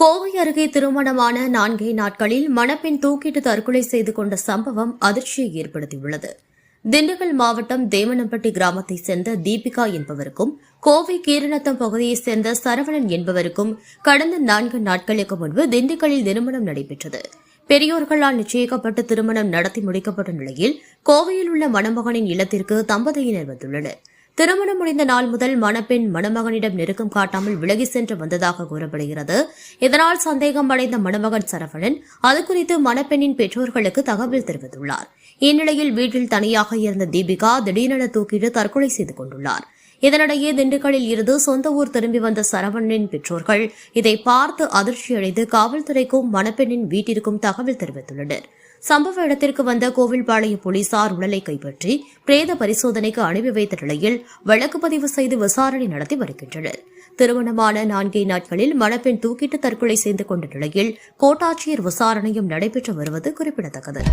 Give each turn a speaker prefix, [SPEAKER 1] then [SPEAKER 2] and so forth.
[SPEAKER 1] கோவை அருகே திருமணமான 4 நாட்களில் மணப்பெண் தூக்கிட்டு தற்கொலை செய்து கொண்ட சம்பவம் அதிர்ச்சியை ஏற்படுத்தியுள்ளது. திண்டுக்கல் மாவட்டம் தேவனம்பட்டி கிராமத்தைச் சேர்ந்த தீபிகா என்பவருக்கும் கோவை கீரநத்தம் பகுதியைச் சேர்ந்த சரவணன் என்பவருக்கும் கடந்த 4 நாட்களுக்கு முன்பு திண்டுக்கல்லில் திருமணம் நடைபெற்றது. பெரியோர்களால் நிச்சயிக்கப்பட்டு திருமணம் நடத்தி முடிக்கப்பட்ட நிலையில் கோவையில் உள்ள மணமகனின் இல்லத்திற்கு தம்பதியினர் வந்துள்ளனர். திருமணம் முடிந்த நாள் முதல் மணப்பெண் மணமகனிடம் நெருக்கம் காட்டாமல் விலகி சென்று வந்ததாக கூறப்படுகிறது. இதனால் சந்தேகம் அடைந்த மணமகன் சரவணன் அதுகுறித்து மணப்பெண்ணின் பெற்றோர்களுக்கு தகவல் தெரிவித்துள்ளார். இந்நிலையில் வீட்டில் தனியாக இருந்த தீபிகா திடீரென தூக்கிட்டு தற்கொலை செய்து கொண்டுள்ளார். இதனிடையே திண்டுக்கல்லில் இருந்து சொந்த ஊர் திரும்பி வந்த சரவணனின் பெற்றோர்கள் இதை பார்த்து அதிர்ச்சியடைந்து காவல்துறைக்கும் மணப்பெண்ணின் வீட்டிற்கும் தகவல் தெரிவித்துள்ளனர். சம்பவ இடத்திற்கு வந்த கோவில்பாளையம் போலீசார் உடலை கைப்பற்றி பிரேத பரிசோதனைக்கு அனுப்பி வைத்த நிலையில் வழக்கு பதிவு செய்து விசாரணை நடத்தி வருகின்றனர். திருமணமான 4 நாட்களில் மணப்பெண் தூக்கிட்டு தற்கொலை செய்து கொண்ட நிலையில் கோட்டாட்சியர் விசாரணையும் நடைபெற்று வருவது குறிப்பிடத்தக்கது.